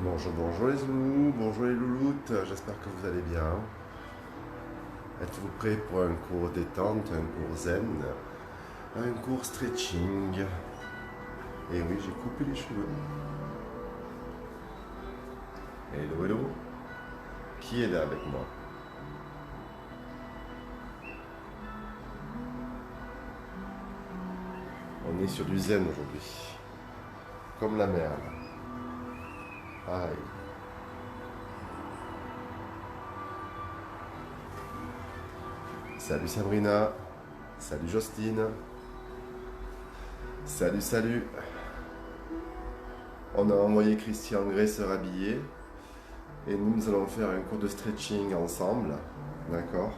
Bonjour, bonjour les zoulous, bonjour les louloutes, j'espère que vous allez bien. Êtes-vous prêts pour un cours détente, un cours zen, un cours stretching? Et oui, j'ai coupé les cheveux. Hello, hello, qui est là avec moi? On est sur du zen aujourd'hui, comme la mer là. Pareil. Salut Sabrina, salut Justine, salut, salut. On a envoyé Christian Grey se rhabiller et nous allons faire un cours de stretching ensemble, d'accord?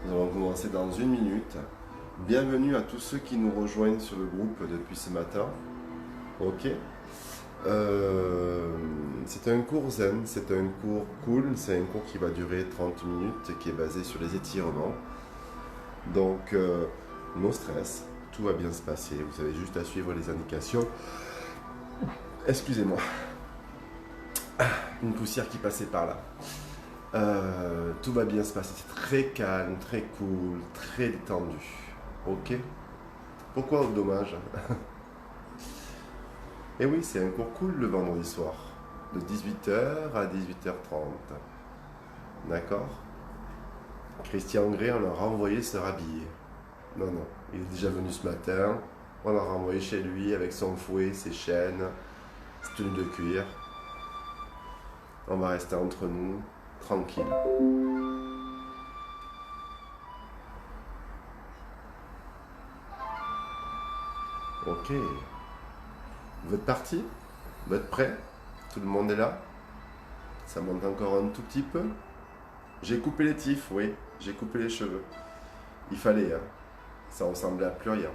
Nous allons commencer dans une minute. Bienvenue à tous ceux qui nous rejoignent sur le groupe depuis ce matin. Ok. C'est un cours zen, c'est un cours cool, c'est un cours qui va durer 30 minutes, qui est basé sur les étirements. Donc, no stress, tout va bien se passer. Vous avez juste à suivre les indications. Excusez-moi, une poussière qui passait par là. Tout va bien se passer, c'est très calme, très cool, très détendu. Ok. Pourquoi dommage? Et oui, c'est un cours cool le vendredi soir, de 18h à 18h30. D'accord? Christian Grey, on l'a renvoyé se rhabiller. Non, non, il est déjà venu ce matin. On l'a renvoyé chez lui avec son fouet, ses chaînes, ses tenues de cuir. On va rester entre nous, tranquille. Ok. Vous êtes partis? Vous êtes prêts? Tout le monde est là? Ça manque encore un tout petit peu? J'ai coupé les tifs, oui. J'ai coupé les cheveux. Il fallait, hein. Ça ressemblait à plus rien.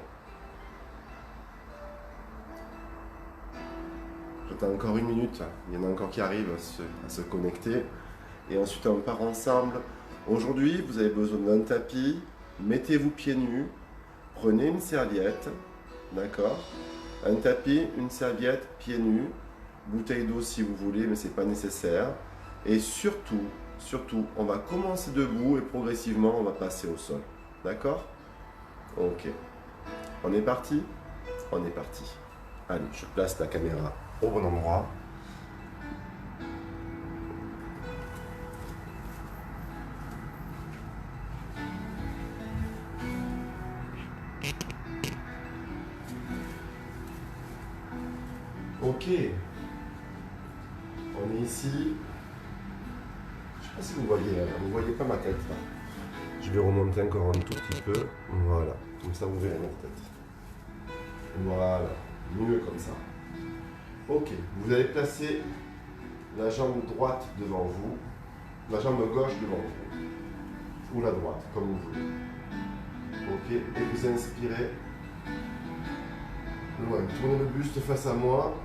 J'attends encore une minute. Il y en a encore qui arrivent à se connecter. Et ensuite, on part ensemble. Aujourd'hui, vous avez besoin d'un tapis. Mettez-vous pieds nus. Prenez une serviette. D'accord? Un tapis, une serviette, pieds nus. Bouteille d'eau si vous voulez, mais c'est pas nécessaire. Et surtout, surtout, on va commencer debout et progressivement, on va passer au sol. D'accord? Ok. On est parti? On est parti. Allez, je place la caméra au bon endroit. Ok. On est ici. Je sais pas si vous voyez, vous voyez pas ma tête là. Je vais remonter encore un tout petit peu. Voilà. Comme ça, vous verrez ma tête. Voilà. Mieux comme ça. Ok. Vous allez placer la jambe droite devant vous, la jambe gauche devant vous, ou la droite, comme vous voulez. Ok. Et vous inspirez. Loin. Tournez le buste face à moi.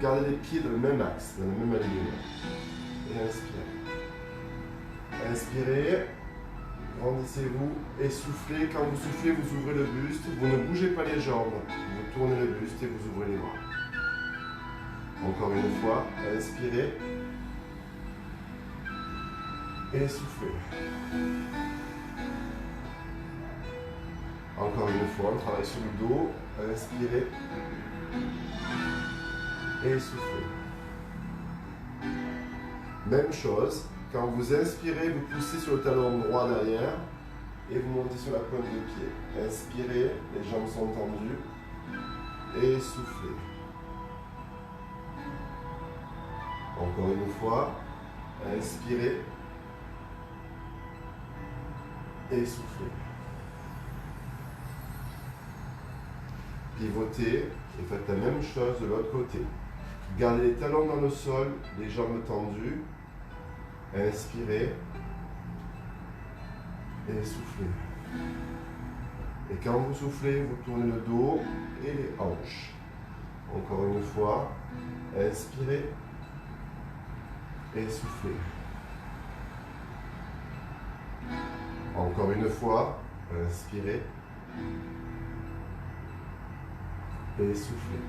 Gardez les pieds dans le même axe, dans le même alignement. Et inspirez. Inspirez. Grandissez-vous et soufflez. Quand vous soufflez, vous ouvrez le buste. Vous ne bougez pas les jambes. Vous tournez le buste et vous ouvrez les bras. Encore une fois, inspirez. Et soufflez. Encore une fois, on travaille sur le dos. Inspirez. Et soufflez. Même chose. Quand vous inspirez, vous poussez sur le talon droit derrière et vous montez sur la pointe de pied. Inspirez, les jambes sont tendues et soufflez. Encore une fois, inspirez et soufflez. Pivotez et faites la même chose de l'autre côté. Gardez les talons dans le sol, les jambes tendues. Inspirez et soufflez. Et quand vous soufflez, vous tournez le dos et les hanches. Encore une fois, inspirez et soufflez. Encore une fois, inspirez et soufflez.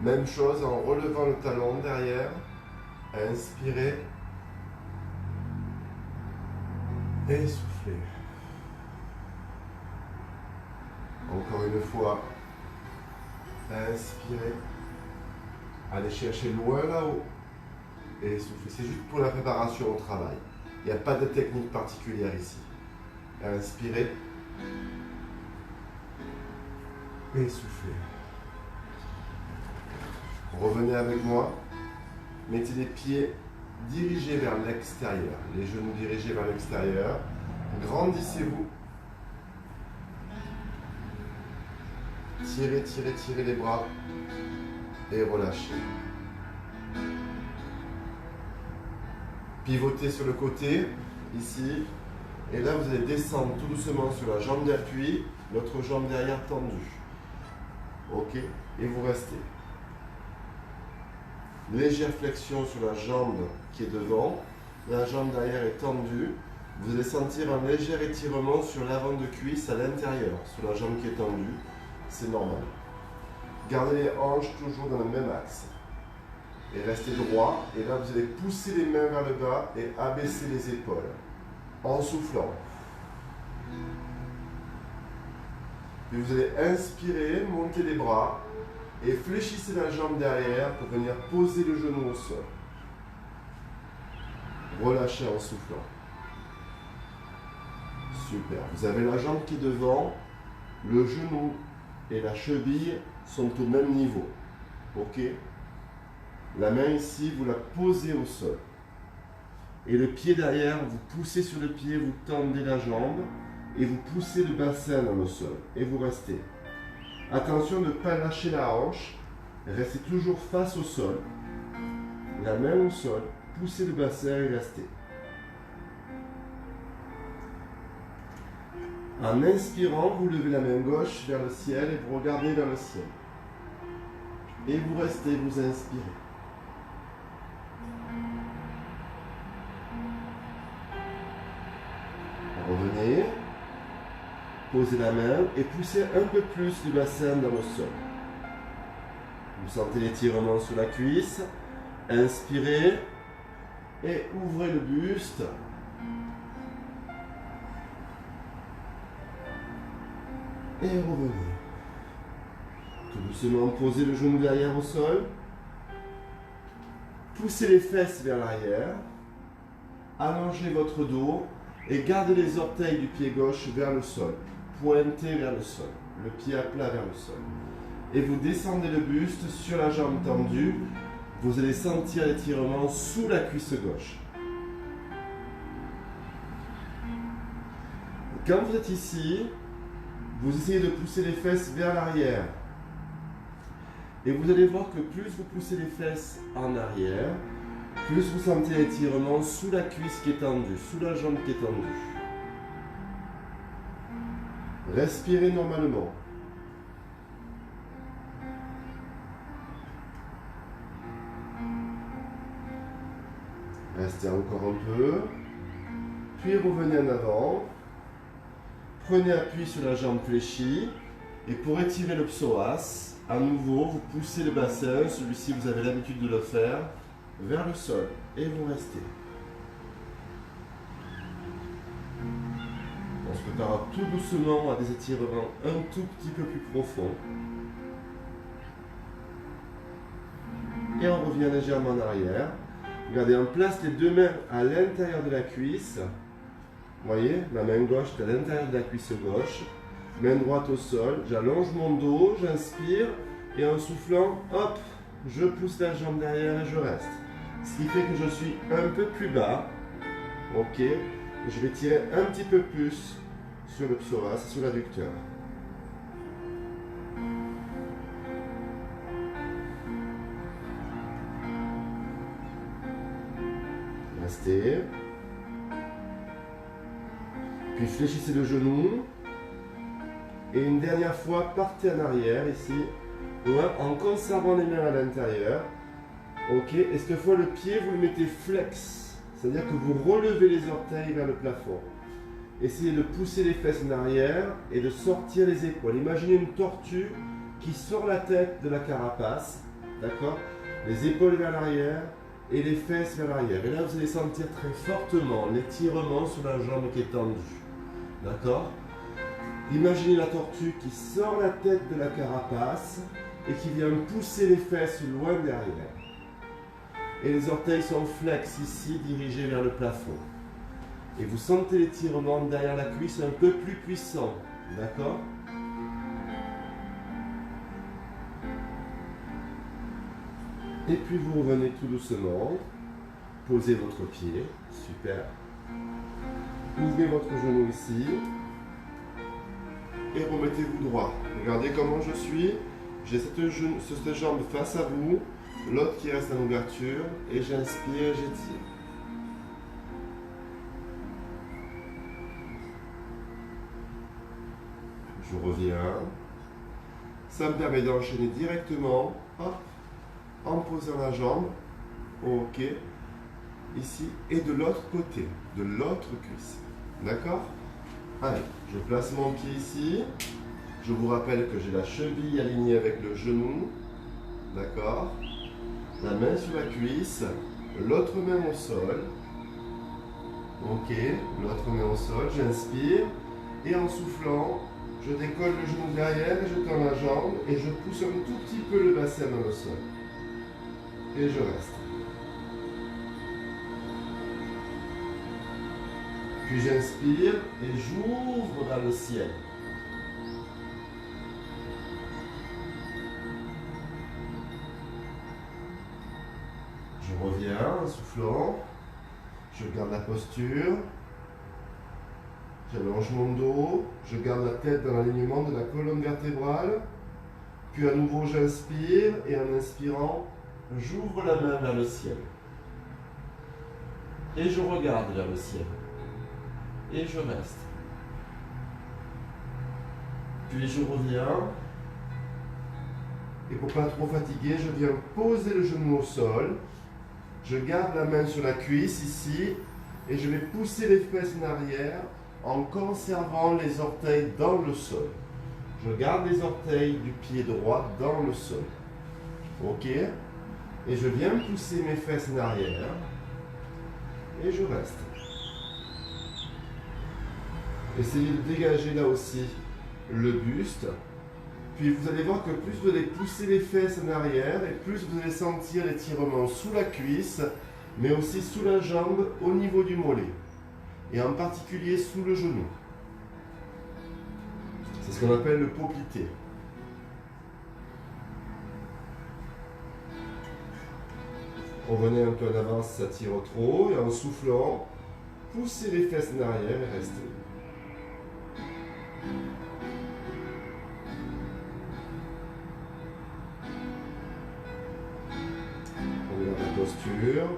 Même chose en relevant le talon derrière. Inspirez. Et soufflez. Encore une fois. Inspirez. Allez chercher loin là-haut. Et soufflez. C'est juste pour la préparation au travail. Il n'y a pas de technique particulière ici. Inspirez. Et soufflez. Revenez avec moi. Mettez les pieds dirigés vers l'extérieur. Les genoux dirigés vers l'extérieur. Grandissez-vous. Tirez, tirez, tirez les bras. Et relâchez. Pivotez sur le côté, ici. Et là, vous allez descendre tout doucement sur la jambe d'appui. L'autre jambe derrière tendue. Ok. Et vous restez. Légère flexion sur la jambe qui est devant. La jambe derrière est tendue. Vous allez sentir un léger étirement sur l'avant de cuisse à l'intérieur, sur la jambe qui est tendue. C'est normal. Gardez les hanches toujours dans le même axe. Et restez droit. Et là, vous allez pousser les mains vers le bas et abaisser les épaules. En soufflant. Puis vous allez inspirer, monter les bras. Et fléchissez la jambe derrière pour venir poser le genou au sol. Relâchez en soufflant. Super. Vous avez la jambe qui est devant. Le genou et la cheville sont au même niveau. Ok? La main ici, vous la posez au sol. Et le pied derrière, vous poussez sur le pied, vous tendez la jambe. Et vous poussez le bassin dans le sol. Et vous restez. Attention de ne pas lâcher la hanche. Restez toujours face au sol. La main au sol. Poussez le bassin et restez. En inspirant, vous levez la main gauche vers le ciel et vous regardez vers le ciel. Et vous restez, vous inspirez. Revenez. Posez la main et poussez un peu plus le bassin dans le sol. Vous sentez l'étirement sur la cuisse. Inspirez et ouvrez le buste. Et revenez. Tout doucement, posez le genou derrière au sol. Poussez les fesses vers l'arrière. Allongez votre dos et gardez les orteils du pied gauche vers le sol. Pointez vers le sol, le pied à plat vers le sol. Et vous descendez le buste sur la jambe tendue. Vous allez sentir l'étirement sous la cuisse gauche. Quand vous êtes ici, vous essayez de pousser les fesses vers l'arrière. Et vous allez voir que plus vous poussez les fesses en arrière, plus vous sentez l'étirement sous la cuisse qui est tendue, sous la jambe qui est tendue. Respirez normalement. Restez encore un peu. Puis revenez en avant. Prenez appui sur la jambe fléchie. Et pour étirer le psoas, à nouveau, vous poussez le bassin, celui-ci vous avez l'habitude de le faire, vers le sol. Et vous restez. On se prépare tout doucement à des étirements un tout petit peu plus profonds. Et on revient légèrement en arrière. Regardez, on place les deux mains à l'intérieur de la cuisse. Vous voyez, la main gauche est à l'intérieur de la cuisse gauche. Main droite au sol. J'allonge mon dos, j'inspire. Et en soufflant, hop, je pousse la jambe derrière et je reste. Ce qui fait que je suis un peu plus bas. Ok. Je vais tirer un petit peu plus sur le psoas, sur l'adducteur. Restez. Puis fléchissez le genou. Et une dernière fois, partez en arrière ici. Ouais, en conservant les mains à l'intérieur. Ok. Et cette fois, le pied, vous le mettez flex. C'est-à-dire que vous relevez les orteils vers le plafond. Essayez de pousser les fesses en arrière et de sortir les épaules. Imaginez une tortue qui sort la tête de la carapace d'accord? Les épaules vers l'arrière et les fesses vers l'arrière. Et là, vous allez sentir très fortement l'étirement sur la jambe qui est tendue, d'accord? Imaginez la tortue qui sort la tête de la carapace et qui vient pousser les fesses loin derrière. Et les orteils sont flex ici, dirigés vers le plafond. Et vous sentez l'étirement derrière la cuisse un peu plus puissant, d'accord? Et puis vous revenez tout doucement, posez votre pied, super. Ouvrez votre genou ici et remettez-vous droit. Regardez comment je suis, j'ai cette jambe face à vous, l'autre qui reste en ouverture et j'inspire, j'étire. Je reviens, ça me permet d'enchaîner directement, hop, en posant la jambe, ok, ici, et de l'autre côté, de l'autre cuisse, d'accord? Allez, je place mon pied ici, je vous rappelle que j'ai la cheville alignée avec le genou, d'accord? La main sur la cuisse, l'autre main au sol, ok, l'autre main au sol, j'inspire, et en soufflant, je décolle le genou derrière et je tends la jambe, et je pousse un tout petit peu le bassin dans le sol. Et je reste. Puis j'inspire et j'ouvre vers le ciel. Je reviens en soufflant. Je garde la posture. J'allonge mon dos. Je garde la tête dans l'alignement de la colonne vertébrale. Puis à nouveau j'inspire et en inspirant, j'ouvre la main vers le ciel. Et je regarde vers le ciel. Et je reste. Puis je reviens. Et pour pas trop fatiguer, je viens poser le genou au sol. Je garde la main sur la cuisse ici. Et je vais pousser les fesses en arrière en conservant les orteils dans le sol. Je garde les orteils du pied droit dans le sol. Ok? Et je viens pousser mes fesses en arrière. Et je reste. Essayez de dégager là aussi le buste. Puis vous allez voir que plus vous allez pousser les fesses en arrière et plus vous allez sentir l'étirement sous la cuisse, mais aussi sous la jambe au niveau du mollet. Et en particulier sous le genou. C'est ce qu'on appelle le poplité. Revenez un peu en avant si ça tire trop et en soufflant, poussez les fesses en arrière et restez. On garde la posture.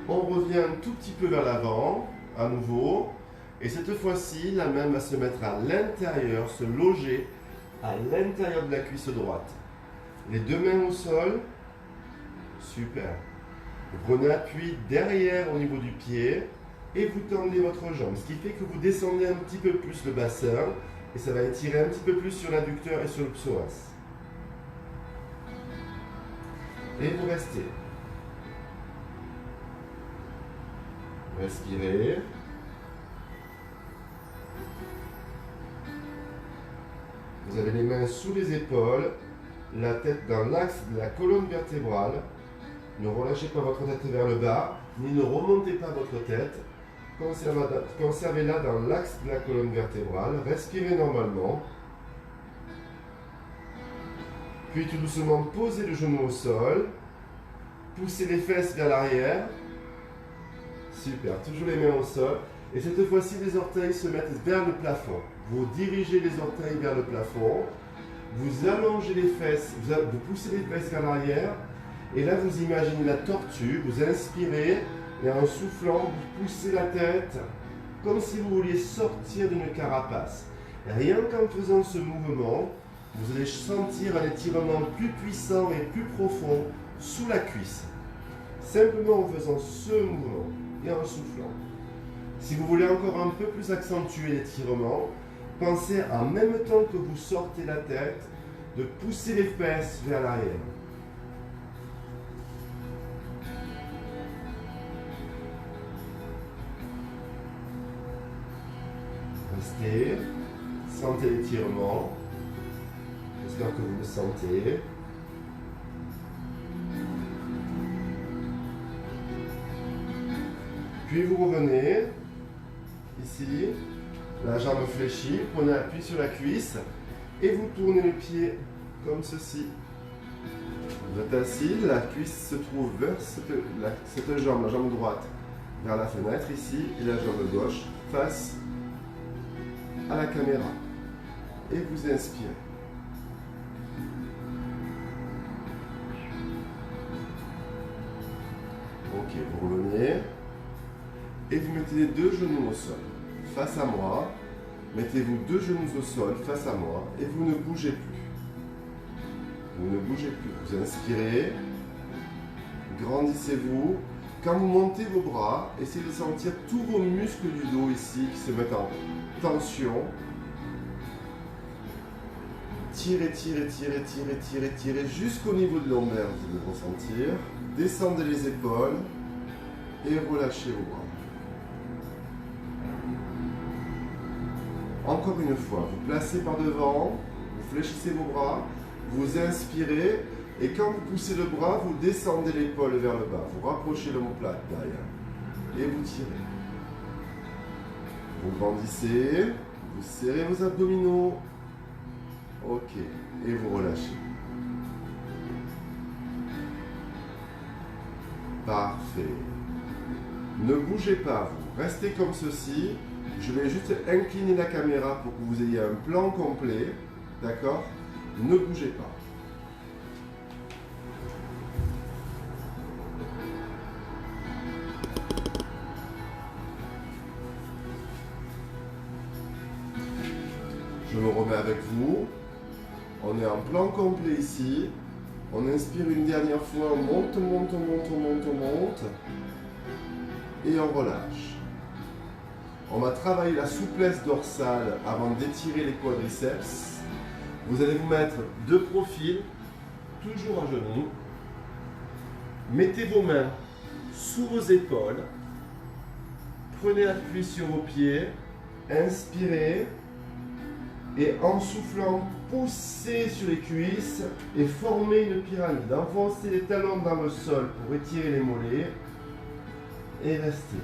On revient un tout petit peu vers l'avant, à nouveau. Et cette fois-ci, la main va se mettre à l'intérieur, se loger à l'intérieur de la cuisse droite. Les deux mains au sol. Super. Vous prenez appui derrière au niveau du pied et vous tendez votre jambe. Ce qui fait que vous descendez un petit peu plus le bassin et ça va étirer un petit peu plus sur l'adducteur et sur le psoas. Et vous restez. Respirez. Vous avez les mains sous les épaules, la tête dans l'axe de la colonne vertébrale. Ne relâchez pas votre tête vers le bas, ni ne remontez pas votre tête. Conservez-la dans l'axe de la colonne vertébrale. Respirez normalement. Puis tout doucement, posez le genou au sol. Poussez les fesses vers l'arrière. Super, toujours les mains au sol. Et cette fois-ci, les orteils se mettent vers le plafond. Vous dirigez les orteils vers le plafond. Vous allongez les fesses, vous poussez les fesses vers l'arrière. Et là, vous imaginez la tortue, vous inspirez et en soufflant, vous poussez la tête comme si vous vouliez sortir d'une carapace. Et rien qu'en faisant ce mouvement, vous allez sentir un étirement plus puissant et plus profond sous la cuisse. Simplement en faisant ce mouvement et en soufflant. Si vous voulez encore un peu plus accentuer l'étirement, pensez en même temps que vous sortez la tête, de pousser les fesses vers l'arrière. restez. Sentez l'étirement. J'espère que vous le sentez. Puis vous revenez ici, la jambe fléchie, prenez appui sur la cuisse et vous tournez les pieds comme ceci. Vous êtes assis, la cuisse se trouve vers cette jambe, la jambe droite, vers la fenêtre ici, et la jambe gauche face à la caméra. Et vous inspirez. Ok, vous revenez. Et vous mettez les deux genoux au sol, face à moi. Mettez-vous deux genoux au sol, face à moi, et vous ne bougez plus. Vous ne bougez plus. Vous inspirez. Grandissez-vous. Quand vous montez vos bras, essayez de sentir tous vos muscles du dos ici qui se mettent en tension. Tirez, tirez, tirez, tirez, tirez, tirez jusqu'au niveau de l'ombaire, vous devez ressentir. Descendez les épaules et relâchez vos bras. Encore une fois, vous placez par devant, vous fléchissez vos bras, vous inspirez et quand vous poussez le bras, vous descendez l'épaule vers le bas. Vous rapprochez l'omoplate derrière et vous tirez. Vous grandissez, vous serrez vos abdominaux. Ok, et vous relâchez. Parfait. Ne bougez pas, vous restez comme ceci. Je vais juste incliner la caméra pour que vous ayez un plan complet. D'accord? Ne bougez pas. Je me remets avec vous. On est en plan complet ici. On inspire une dernière fois. On monte, monte, monte, monte, monte. Et on relâche. On va travailler la souplesse dorsale avant d'étirer les quadriceps. Vous allez vous mettre de profil, toujours à genoux. Mettez vos mains sous vos épaules. Prenez appui sur vos pieds. Inspirez. Et en soufflant, poussez sur les cuisses et formez une pyramide. Enfoncez les talons dans le sol pour étirer les mollets. Et restez.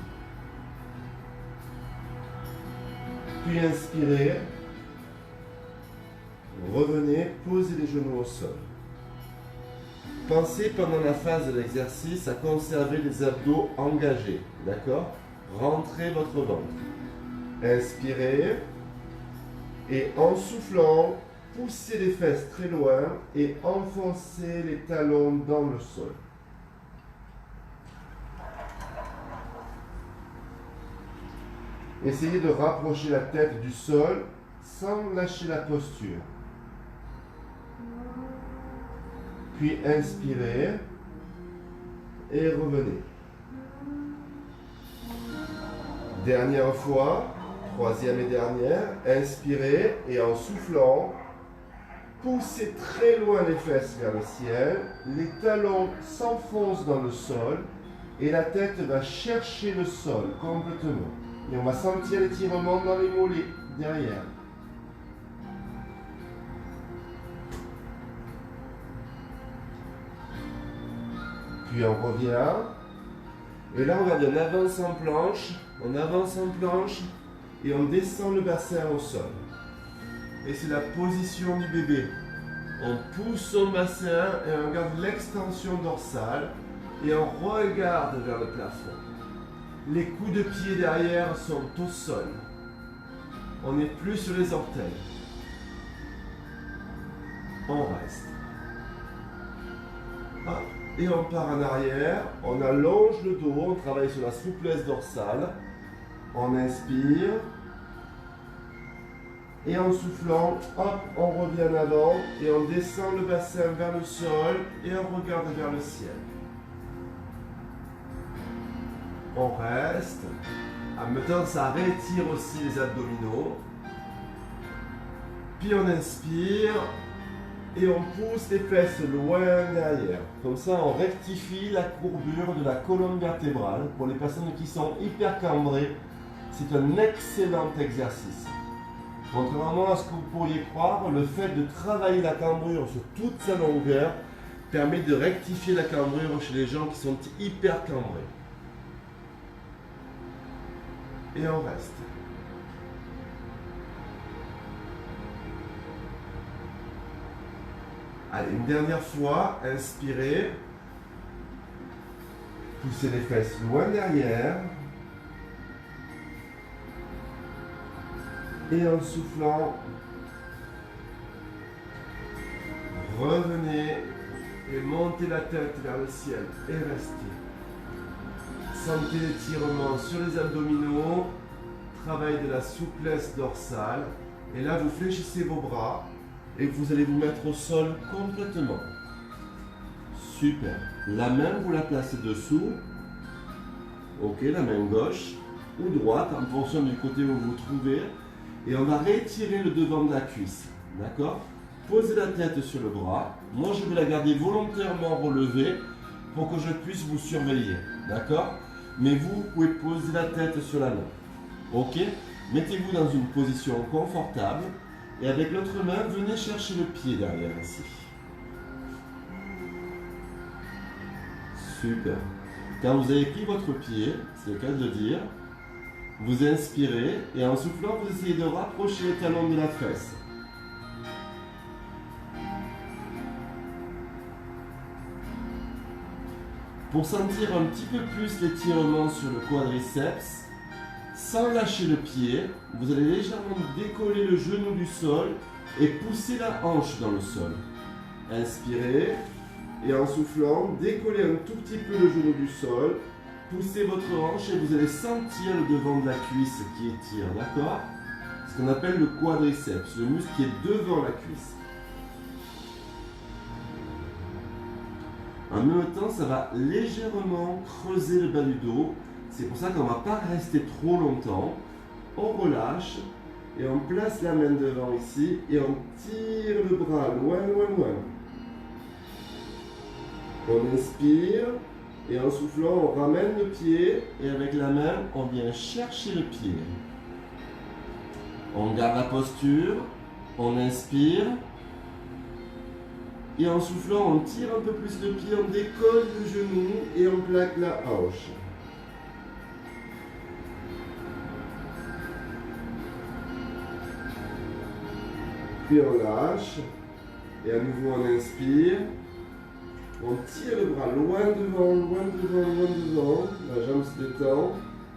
Puis inspirez, revenez, posez les genoux au sol. Pensez pendant la phase de l'exercice à conserver les abdos engagés, d'accord? Rentrez votre ventre. Inspirez et en soufflant, poussez les fesses très loin et enfoncez les talons dans le sol. Essayez de rapprocher la tête du sol sans lâcher la posture. Puis inspirez et revenez. Dernière fois, troisième et dernière, inspirez et en soufflant, poussez très loin les fesses vers le ciel, les talons s'enfoncent dans le sol et la tête va chercher le sol complètement. Et on va sentir l'étirement dans les mollets, derrière. Puis on revient. Et là, on va on avance en planche. On avance en planche. Et on descend le bassin au sol. Et c'est la position du bébé. On pousse son bassin et on garde l'extension dorsale. Et on regarde vers le plafond. Les coups de pied derrière sont au sol. On n'est plus sur les orteils. On reste. Hop. Et on part en arrière. On allonge le dos. On travaille sur la souplesse dorsale. On inspire. Et en soufflant, hop, on revient en avant. Et on descend le bassin vers le sol. Et on regarde vers le ciel. On reste. En même temps, ça rétire aussi les abdominaux. Puis on inspire. Et on pousse les fesses loin derrière. Comme ça, on rectifie la courbure de la colonne vertébrale. Pour les personnes qui sont hyper cambrées, c'est un excellent exercice. Contrairement à ce que vous pourriez croire, le fait de travailler la cambrure sur toute sa longueur permet de rectifier la cambrure chez les gens qui sont hyper cambrés. Et on reste. Allez, une dernière fois, inspirez. Poussez les fesses loin derrière. Et en soufflant, revenez et montez la tête vers le ciel et restez. Sentez l'étirement sur les abdominaux, travail de la souplesse dorsale. Et là, vous fléchissez vos bras et vous allez vous mettre au sol complètement. Super. La main, vous la placez dessous. Ok, la main gauche ou droite en fonction du côté où vous vous trouvez. Et on va réétirer le devant de la cuisse. D'accord? Posez la tête sur le bras. Moi, je vais la garder volontairement relevée pour que je puisse vous surveiller. D'accord? Mais vous pouvez poser la tête sur la main. Ok? Mettez-vous dans une position confortable. Et avec l'autre main, venez chercher le pied derrière ici. Super. Quand vous avez pris votre pied, c'est le cas de le dire, vous inspirez et en soufflant, vous essayez de rapprocher le talon de la fesse. Pour sentir un petit peu plus l'étirement sur le quadriceps, sans lâcher le pied, vous allez légèrement décoller le genou du sol et pousser la hanche dans le sol. Inspirez et en soufflant, décollez un tout petit peu le genou du sol. Poussez votre hanche et vous allez sentir le devant de la cuisse qui étire, d'accord? Ce qu'on appelle le quadriceps, le muscle qui est devant la cuisse. En même temps, ça va légèrement creuser le bas du dos. C'est pour ça qu'on ne va pas rester trop longtemps. On relâche et on place la main devant ici et on tire le bras loin, loin, loin. On inspire. Et en soufflant, on ramène le pied et avec la main, on vient chercher le pied. On garde la posture, on inspire. Et en soufflant, on tire un peu plus le pied, on décolle le genou et on plaque la hanche. Puis on lâche. Et à nouveau, on inspire. On tire le bras loin devant, loin devant, loin devant. La jambe se détend.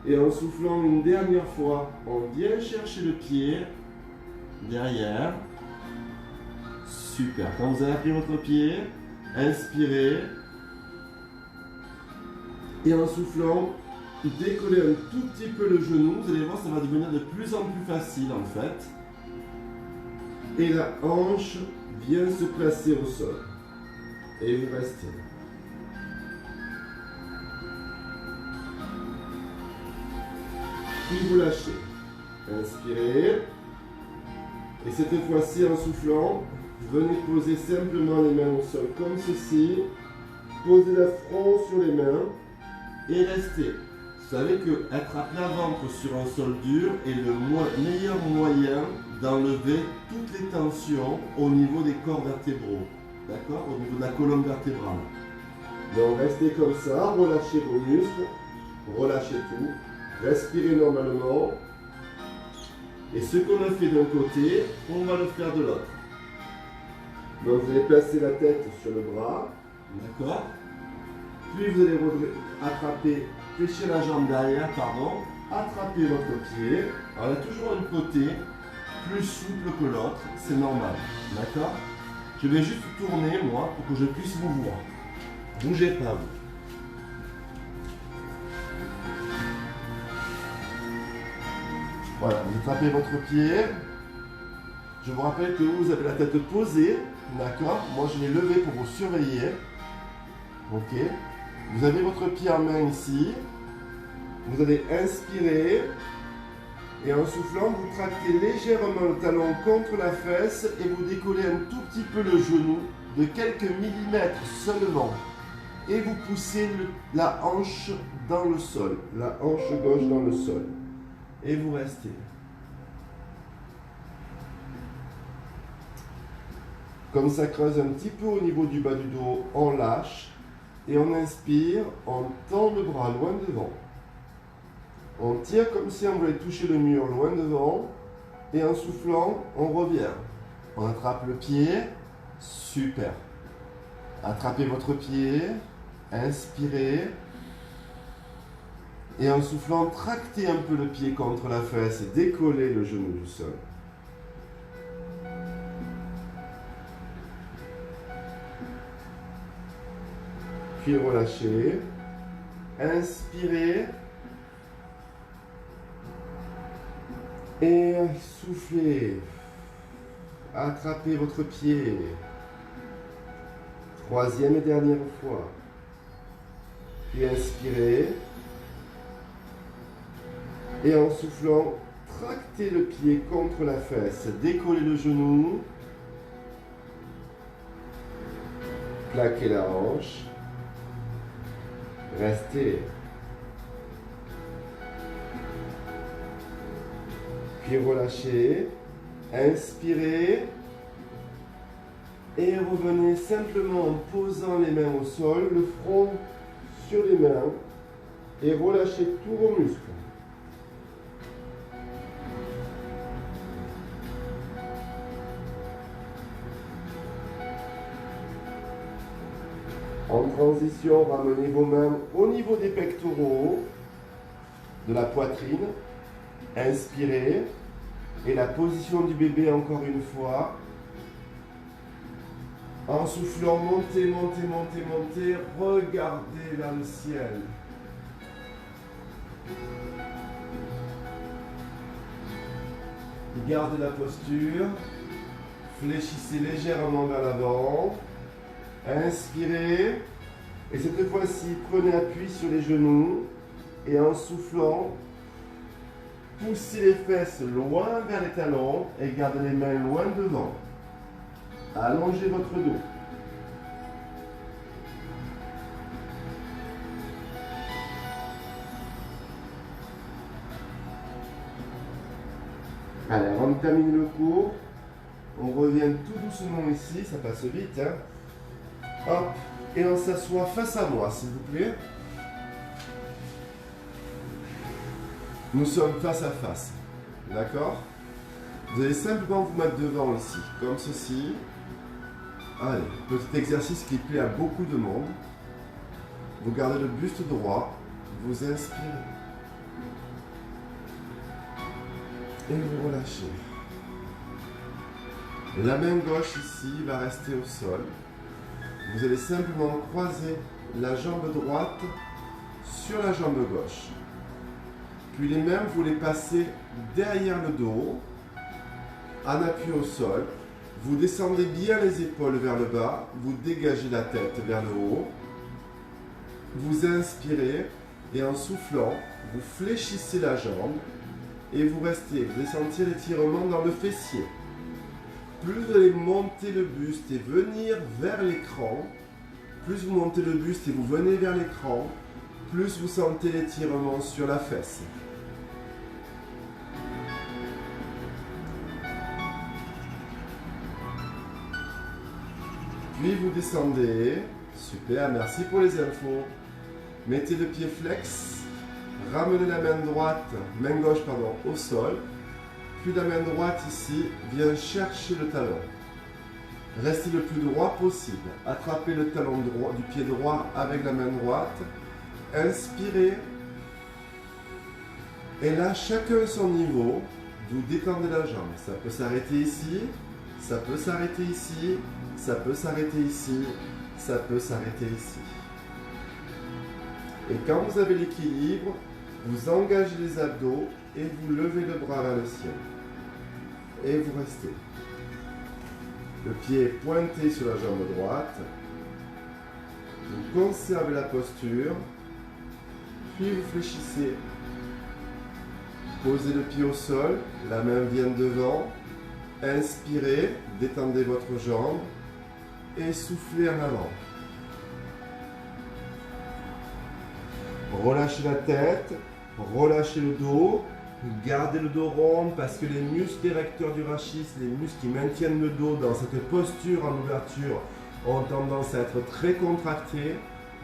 Et en soufflant une dernière fois, on vient chercher le pied derrière. Super. Quand vous avez pris votre pied, inspirez. Et en soufflant, décollez un tout petit peu le genou. Vous allez voir, ça va devenir de plus en plus facile en fait. Et la hanche vient se placer au sol. Et vous restez. Puis vous lâchez. Inspirez. Et cette fois-ci, en soufflant, venez poser simplement les mains au sol comme ceci. Posez le front sur les mains et restez. Vous savez que être à plat ventre sur un sol dur est le meilleur moyen d'enlever toutes les tensions au niveau des corps vertébraux. D'accord? Au niveau de la colonne vertébrale. Donc restez comme ça, relâchez vos muscles, relâchez tout, respirez normalement. Et ce qu'on a fait d'un côté, on va le faire de l'autre. Donc vous allez placer la tête sur le bras, d'accord? Puis vous allez attraper, fléchir la jambe derrière, pardon, attraper votre pied. Alors il y a toujours un côté plus souple que l'autre, c'est normal, d'accord? Je vais juste tourner, moi, pour que je puisse vous voir. Bougez pas, vous. Voilà, vous tapez votre pied. Je vous rappelle que vous avez la tête posée, d'accord? Moi, je l'ai levé pour vous surveiller. Ok. Vous avez votre pied en main ici. Vous allez inspirer. Et en soufflant, vous tractez légèrement le talon contre la fesse et vous décollez un tout petit peu le genou de quelques millimètres seulement. Et vous poussez la hanche dans le sol, la hanche gauche dans le sol. Et vous restez. Comme ça creuse un petit peu au niveau du bas du dos, on lâche. Et on inspire, on tend le bras loin devant. On tire comme si on voulait toucher le mur loin devant. Et en soufflant, on revient. On attrape le pied. Super. Attrapez votre pied. Inspirez. Et en soufflant, tractez un peu le pied contre la fesse et décollez le genou du sol. Puis relâchez. Inspirez. Et soufflez. Attrapez votre pied. Troisième et dernière fois. Puis inspirez. Et en soufflant, tractez le pied contre la fesse. Décollez le genou. Plaquez la hanche. Restez. Puis relâchez. Inspirez. Et revenez simplement en posant les mains au sol, le front sur les mains. Et relâchez tous vos muscles. En transition, ramenez vos mains au niveau des pectoraux, de la poitrine. Inspirez. Et la position du bébé encore une fois. En soufflant, montez, montez, montez, montez. Regardez vers le ciel. Gardez la posture. Fléchissez légèrement vers l'avant. Inspirez. Et cette fois-ci, prenez appui sur les genoux. Et en soufflant, poussez les fesses loin vers les talons et gardez les mains loin devant. Allongez votre dos. Allez, avant de terminer le cours, on revient tout doucement ici, ça passe vite. Hein. Hop, et on s'assoit face à moi, s'il vous plaît. Nous sommes face à face. D'accord? Vous allez simplement vous mettre devant ici, comme ceci. Allez, petit exercice qui plaît à beaucoup de monde. Vous gardez le buste droit, vous inspirez. Et vous relâchez. La main gauche ici va rester au sol. Vous allez simplement croiser la jambe droite sur la jambe gauche. Puis les mains, vous les passez derrière le dos, en appui au sol. Vous descendez bien les épaules vers le bas, vous dégagez la tête vers le haut. Vous inspirez et en soufflant, vous fléchissez la jambe et vous restez. Vous allez sentir l'étirement dans le fessier. Plus vous allez monter le buste et venir vers l'écran, plus vous montez le buste et vous venez vers l'écran, plus vous sentez l'étirement sur la fesse. Puis vous descendez. Super, merci pour les infos. Mettez le pied flex. Ramenez la main droite, main gauche pardon, au sol. Puis la main droite ici vient chercher le talon. Restez le plus droit possible. Attrapez le talon droit, du pied droit avec la main droite. Inspirez. Et là, chacun à son niveau, vous détendez la jambe. Ça peut s'arrêter ici, ça peut s'arrêter ici, ça peut s'arrêter ici, ça peut s'arrêter ici. Et quand vous avez l'équilibre, vous engagez les abdos et vous levez le bras vers le ciel. Et vous restez. Le pied est pointé sur la jambe droite. Vous conservez la posture. Puis vous fléchissez. Posez le pied au sol. La main vient devant. Inspirez. Détendez votre jambe. Et soufflez en avant. Relâchez la tête. Relâchez le dos. Gardez le dos rond parce que les muscles érecteurs du rachis, les muscles qui maintiennent le dos dans cette posture en ouverture, ont tendance à être très contractés.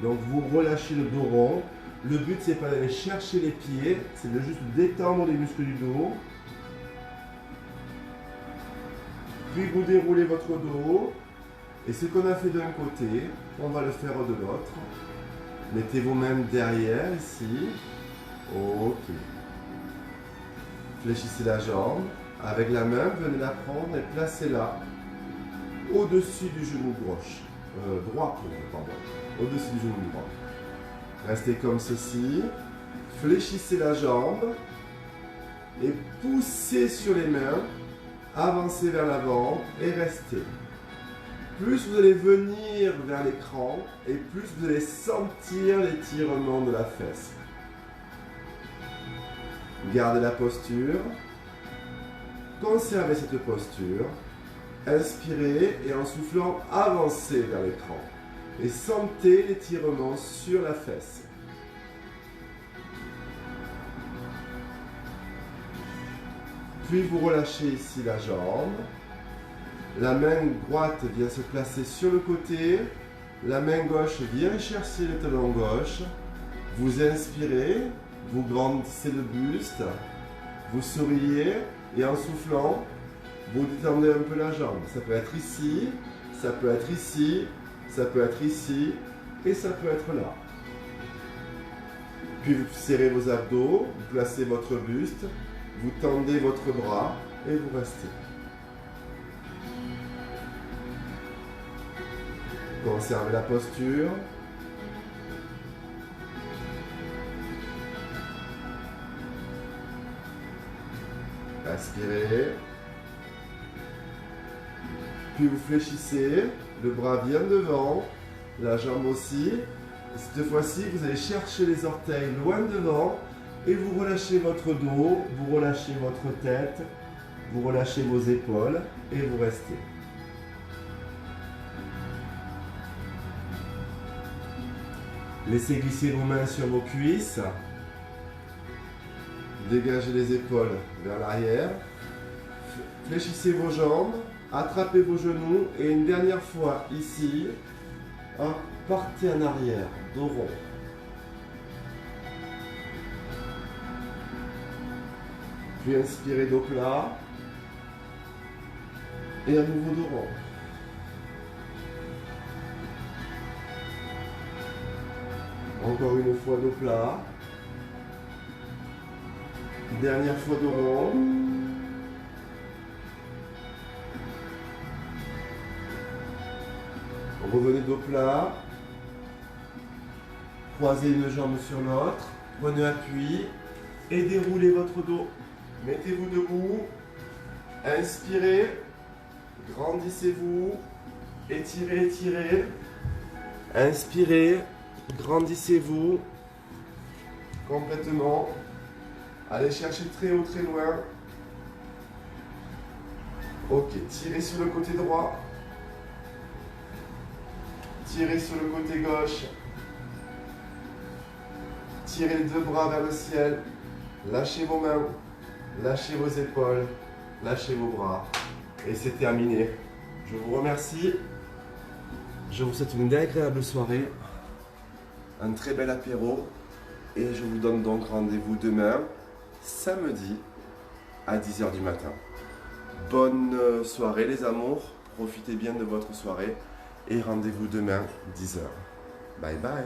Donc vous relâchez le dos rond. Le but, c'est pas d'aller chercher les pieds, c'est de juste détendre les muscles du dos. Puis vous déroulez votre dos. Et ce qu'on a fait d'un côté, on va le faire de l'autre. Mettez vos mains derrière ici. Ok. Fléchissez la jambe. Avec la main, venez la prendre et placez-la au-dessus du genou gauche. Droit, pardon. Au-dessus du genou droit. Restez comme ceci. Fléchissez la jambe. Et poussez sur les mains. Avancez vers l'avant et restez. Plus vous allez venir vers l'écran et plus vous allez sentir l'étirement de la fesse. Gardez la posture. Conservez cette posture. Inspirez et en soufflant, avancez vers l'écran. Et sentez l'étirement sur la fesse. Puis vous relâchez ici la jambe. La main droite vient se placer sur le côté. La main gauche vient chercher le talon gauche. Vous inspirez, vous grandissez le buste. Vous souriez et en soufflant, vous détendez un peu la jambe. Ça peut être ici, ça peut être ici, ça peut être ici et ça peut être là. Puis vous serrez vos abdos, vous placez votre buste, vous tendez votre bras et vous restez. Conservez la posture. Inspirez. Puis vous fléchissez, le bras vient devant, la jambe aussi. Et cette fois-ci, vous allez chercher les orteils loin devant et vous relâchez votre dos, vous relâchez votre tête, vous relâchez vos épaules et vous restez. Laissez glisser vos mains sur vos cuisses. Dégagez les épaules vers l'arrière. Fléchissez vos jambes. Attrapez vos genoux. Et une dernière fois ici. Partez en arrière. Dos rond. Puis inspirez dos plat. Et à nouveau dos rond. Encore une fois dos plat. Dernière fois dos rond. Revenez dos plat. Croisez une jambe sur l'autre. Prenez appui et déroulez votre dos. Mettez-vous debout. Inspirez. Grandissez-vous. Étirez, étirez. Inspirez. Grandissez-vous complètement. Allez chercher très haut, très loin. Ok, tirez sur le côté droit. Tirez sur le côté gauche. Tirez les deux bras vers le ciel. Lâchez vos mains. Lâchez vos épaules. Lâchez vos bras. Et c'est terminé. Je vous remercie. Je vous souhaite une agréable soirée. Un très bel apéro et je vous donne donc rendez-vous demain, samedi, à 10 h du matin. Bonne soirée les amours, profitez bien de votre soirée et rendez-vous demain, 10 h. Bye bye.